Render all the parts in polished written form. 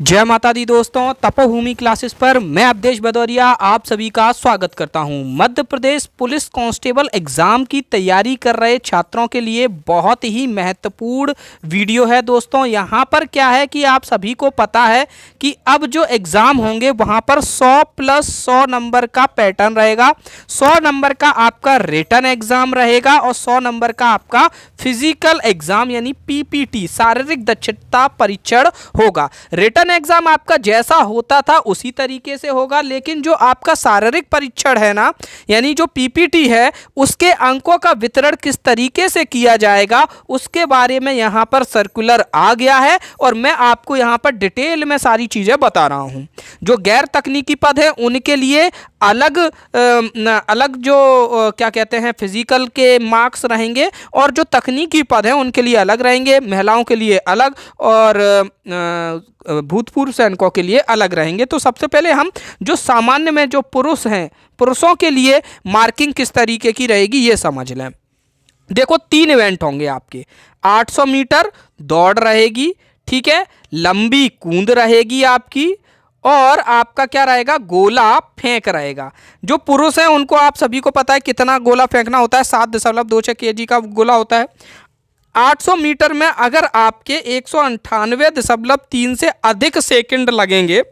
जय माता दी दोस्तों, तपोभूमि क्लासेस पर मैं अवधेश भदौरिया आप सभी का स्वागत करता हूं। Madhya Pradesh police constable exam की तैयारी कर रहे छात्रों के लिए बहुत ही महत्वपूर्ण वीडियो है दोस्तों। यहां पर क्या है कि आप सभी को पता है कि अब जो एग्जाम होंगे वहां पर 100 प्लस 100 नंबर का पैटर्न रहेगा। 100 नंबर का आपका रिटन एग्जाम रहेगा और 100 नंबर का आपका फिजिकल एग्जाम यानी पीपीटी शारीरिक दक्षता परीक्षण होगा। रिटन एग्जाम आपका जैसा होता था उसी तरीके से होगा, लेकिन जो आपका शारीरिक परीक्षण है ना, यानी जो पीपीटी है, उसके अंकों का वितरण किस तरीके से किया जाएगा उसके बारे में यहां पर सर्कुलर आ गया है और मैं आपको यहां पर डिटेल में सारी चीजें बता रहा हूं। जो गैर तकनीकी पद है उनके लिए अलग अलग जो क्या कहते हैं फिजिकल के मार्क्स रहेंगे और जो तकनीकी पद हैं उनके लिए अलग रहेंगे, महिलाओं के लिए अलग और भूतपूर्व सैनिकों के लिए अलग रहेंगे। तो सबसे पहले हम जो सामान्य में जो पुरुष हैं, पुरुषों के लिए मार्किंग किस तरीके की रहेगी ये समझ लें। देखो 3 इवेंट होंगे आपके। 800 मीटर दौड़ रहेगी, ठीक है, लंबी कूद रहेगी आपकी, और आपका क्या रहेगा, गोला फेंक रहेगा। जो पुरुष हैं उनको आप सभी को पता है कितना गोला फेंकना होता है, 7.26 kg का गोला होता है। 800 मीटर में अगर आपके 198.3 से अधिक सेकंड लगेंगे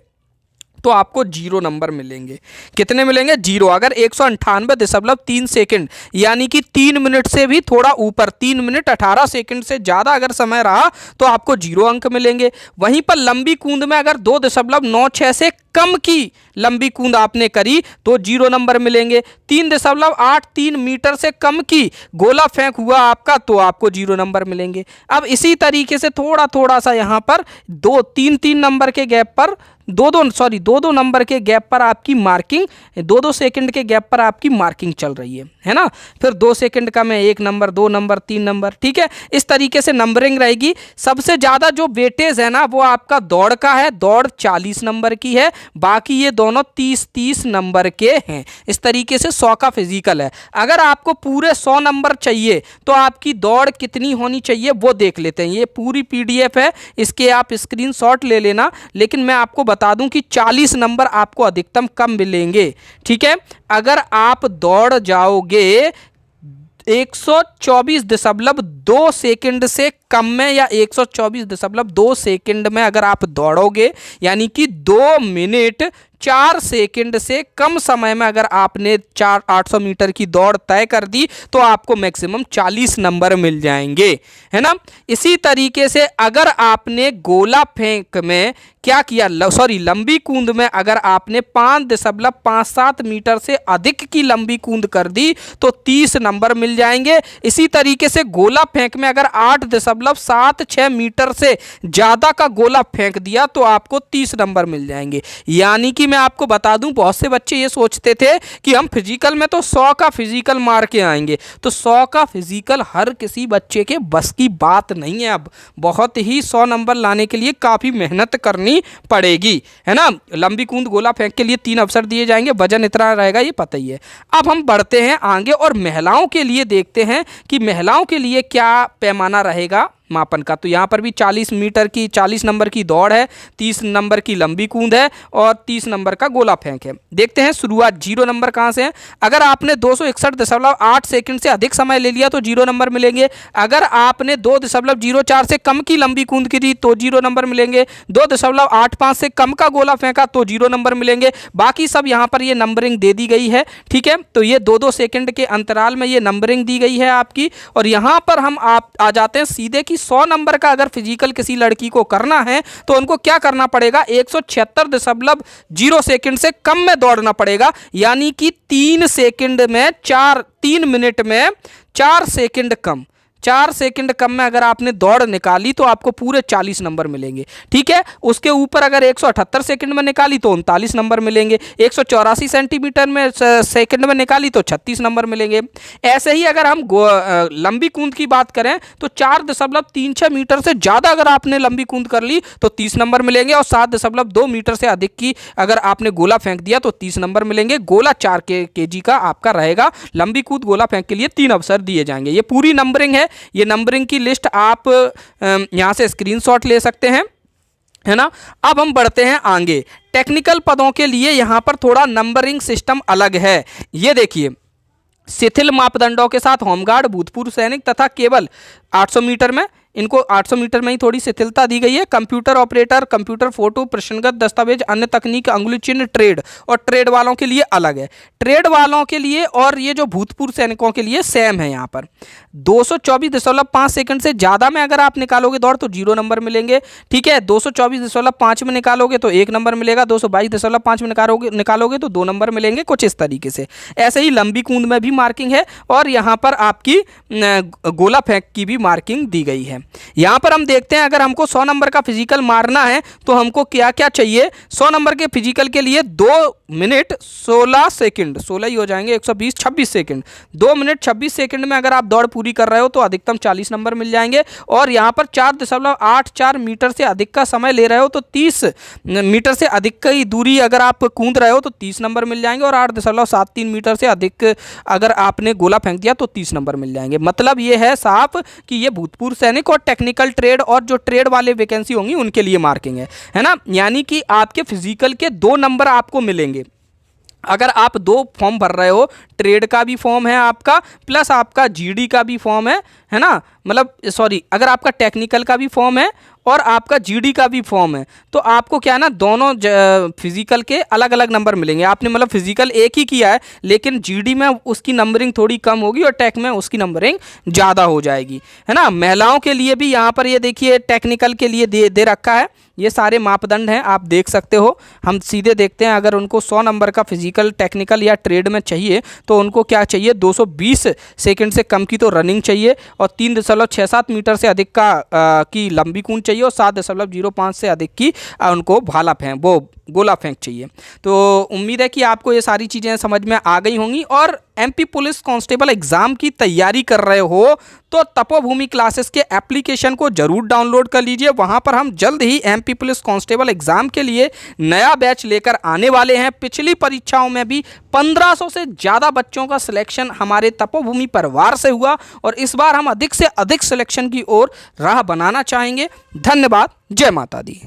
तो आपको 0 नंबर मिलेंगे। कितने मिलेंगे? 0। अगर 198.3 सेकंड यानी कि 3 मिनट से भी थोड़ा ऊपर, 3 मिनट 18 सेकंड से ज़्यादा अगर समय रहा तो आपको 0 अंक मिलेंगे। वहीं पर लंबी कूद में अगर 2.96 से कम की लंबी कूद आपने करी तो 0 नंबर मिलेंगे। 3.83 मीटर से कम की गोला फेंक हुआ आपका तो आपको 0 नंबर मिलेंगे। अब इसी तरीके से थोड़ा थोड़ा सा यहाँ पर 2-3 नंबर के गैप पर 2-2 नंबर के गैप पर आपकी मार्किंग, 2-2 सेकंड के गैप पर आपकी मार्किंग चल रही है ना। फिर 2 सेकंड का में 1 नंबर, 2 नंबर, 3 नंबर, ठीक है। इस तरीके से नंबरिंग रहेगी। सबसे ज़्यादा जो वेटेज है ना वो आपका दौड़ का है। दौड़ 40 नंबर की है, बाकी ये दोनों 30-30 नंबर के हैं। इस तरीके से 100 का फिजिकल है। अगर आपको पूरे 100 नंबर चाहिए तो आपकी दौड़ कितनी होनी चाहिए वो देख लेते हैं। ये पूरी पीडीएफ है, इसके आप स्क्रीनशॉट ले लेना। लेकिन मैं आपको बता दूं कि 40 नंबर आपको अधिकतम कम मिलेंगे, ठीक है। अगर आप दौड़ जाओगे 124.2 सेकंड से कम में या 124.2 सेकंड में अगर आप दौड़ोगे यानी कि 2 मिनट 4 सेकंड से कम समय में अगर आपने 800 मीटर की दौड़ तय कर दी तो आपको मैक्सिमम 40 नंबर मिल जाएंगे, है ना। इसी तरीके से अगर आपने गोला फेंक में क्या किया, लंबी कूद में अगर आपने 5.57 मीटर से अधिक की लंबी कूद कर दी तो 30 नंबर मिल जाएंगे। इसी तरीके से गोला फेंक में अगर 8.76 मीटर से ज़्यादा का गोला फेंक दिया तो आपको 30 नंबर मिल जाएंगे। यानी कि मैं आपको बता दूं, बहुत से बच्चे ये सोचते थे कि हम फिजिकल में तो 100 का फिजिकल मार के आएंगे। तो 100 का फिजिकल हर किसी बच्चे के बस की बात नहीं है। अब बहुत ही 100 नंबर लाने के लिए काफ़ी मेहनत करनी पड़ेगी, है ना। लंबी कूद गोला फेंक के लिए 3 अवसर दिए जाएंगे, वजन इतना रहेगा ये पता ही है। अब हम बढ़ते हैं आगे और महिलाओं के लिए देखते हैं कि महिलाओं के लिए क्या पैमाना रहेगा मापन का। तो यहाँ पर भी 40 नंबर की दौड़ है, 30 नंबर की लंबी कूद है और 30 नंबर का गोला फेंक है। देखते हैं शुरुआत 0 नंबर कहाँ से है। अगर आपने 261.8 सेकंड से अधिक समय ले लिया तो 0 नंबर मिलेंगे। अगर आपने 2.04 से कम की लंबी कूद की तो 0 नंबर मिलेंगे। 2.85 से कम का गोला फेंका तो 0 नंबर मिलेंगे। बाकी सब यहाँ पर ये नंबरिंग दे दी गई है, ठीक है। तो ये 2-2 सेकंड के अंतराल में ये नंबरिंग दी गई है आपकी। और यहाँ पर हम आ जाते हैं सीधे कि 100 नंबर का अगर फिजिकल किसी लड़की को करना है तो उनको क्या करना पड़ेगा, 176.0 सेकंड से कम में दौड़ना पड़ेगा। यानी कि 3 मिनट में 4 सेकंड कम, 4 सेकंड कम में अगर आपने दौड़ निकाली तो आपको पूरे 40 नंबर मिलेंगे, ठीक है। उसके ऊपर अगर 178 सेकंड में निकाली तो 39 नंबर मिलेंगे। 184 सेंटीमीटर में सेकंड में निकाली तो 36 नंबर मिलेंगे। ऐसे ही अगर हम लंबी कूद की बात करें तो 4.36 मीटर से ज़्यादा अगर आपने लंबी कूद कर ली तो 30 नंबर मिलेंगे और 7.2 मीटर से अधिक की अगर आपने गोला फेंक दिया तो 30 नंबर मिलेंगे। गोला 4 kg का आपका रहेगा। लंबी कूद गोला फेंक के लिए 3 अवसर दिए जाएंगे। ये पूरी नंबरिंग है। ये नंबरिंग की लिस्ट आप यहाँ से स्क्रीनशॉट ले सकते हैं। है ना। अब हम बढ़ते हैं आगे। टेक्निकल पदों के लिए यहाँ पर थोड़ा नंबरिंग सिस्टम अलग है। ये देखिए, शिथिल मापदंडों के साथ होमगार्ड, भूतपूर्व सैनिक तथा केवल 800 मीटर में, इनको 800 मीटर में ही थोड़ी शिथिलता दी गई है। कंप्यूटर ऑपरेटर, कंप्यूटर फोटो, प्रश्नगत दस्तावेज, अन्य तकनीक, अंगुली चिन्ह, ट्रेड, और ट्रेड वालों के लिए अलग है। ट्रेड वालों के लिए और ये जो भूतपूर्व सैनिकों के लिए सेम है। यहाँ पर 224.5 सेकंड से ज़्यादा में अगर आप निकालोगे दौड़ तो 0 नंबर मिलेंगे, ठीक है। 224.5 में निकालोगे तो 1 नंबर मिलेगा, 222.5 में निकालोगे तो 2 नंबर मिलेंगे, कुछ इस तरीके से। ऐसे ही लंबी कूद में भी मार्किंग है और यहाँ पर आपकी गोला फेंक की भी मार्किंग दी गई है। यहाँ पर हम देखते हैं, अगर हमको 100 नंबर का फिजिकल मारना है तो हमको क्या क्या चाहिए। 100 नंबर के फिजिकल के लिए 2 मिनट 16 सेकंड, 16 ही हो जाएंगे, 120 26 सेकंड, 2 मिनट 26 सेकंड में अगर आप दौड़ पूरी कर रहे हो तो अधिकतम 40 नंबर मिल जाएंगे। और यहाँ पर 4.84 मीटर से अधिक का समय ले रहे हो तो 30 मीटर से अधिक की दूरी अगर आप कूद रहे हो तो 30 नंबर मिल जाएंगे। और 8.73 मीटर से अधिक अगर आपने गोला फेंक दिया तो 30 नंबर मिल जाएंगे। मतलब ये है साफ कि ये भूतपूर्व सैनिक और टेक्निकल ट्रेड और जो ट्रेड वाले वैकेंसी होंगी उनके लिए मार्किंग है ना। यानी कि आपके फिजिकल के 2 नंबर आपको मिलेंगे। अगर आप 2 फॉर्म भर रहे हो, ट्रेड का भी फॉर्म है आपका प्लस आपका जीडी का भी फॉर्म है ना, मतलब सॉरी, अगर आपका टेक्निकल का भी फॉर्म है और आपका जीडी का भी फॉर्म है तो आपको क्या है ना, दोनों फिजिकल के अलग अलग नंबर मिलेंगे। आपने मतलब फिजिकल एक ही किया है लेकिन जीडी में उसकी नंबरिंग थोड़ी कम होगी और टेक में उसकी नंबरिंग ज़्यादा हो जाएगी, है ना। महिलाओं के लिए भी यहाँ पर ये देखिए टेक्निकल के लिए दे रखा है, ये सारे मापदंड हैं, आप देख सकते हो। हम सीधे देखते हैं, अगर उनको 100 नंबर का फिजिकल टेक्निकल या ट्रेड में चाहिए तो उनको क्या चाहिए, 220 सेकंड से कम की तो रनिंग चाहिए और 3.67 मीटर से अधिक की लंबी कूद चाहिए और 7.05 से अधिक की उनको भाला फेंक गोला फेंक चाहिए। तो उम्मीद है कि आपको ये सारी चीज़ें समझ में आ गई होंगी। और एमपी पुलिस कांस्टेबल एग्ज़ाम की तैयारी कर रहे हो तो तपोभूमि क्लासेस के एप्लीकेशन को ज़रूर डाउनलोड कर लीजिए। वहाँ पर हम जल्द ही एमपी पुलिस कांस्टेबल एग्ज़ाम के लिए नया बैच लेकर आने वाले हैं। पिछली परीक्षाओं में भी 1500 से ज़्यादा बच्चों का सिलेक्शन हमारे तपोभूमि परिवार से हुआ और इस बार हम अधिक से अधिक सिलेक्शन की ओर राह बनाना चाहेंगे। धन्यवाद। जय माता दी।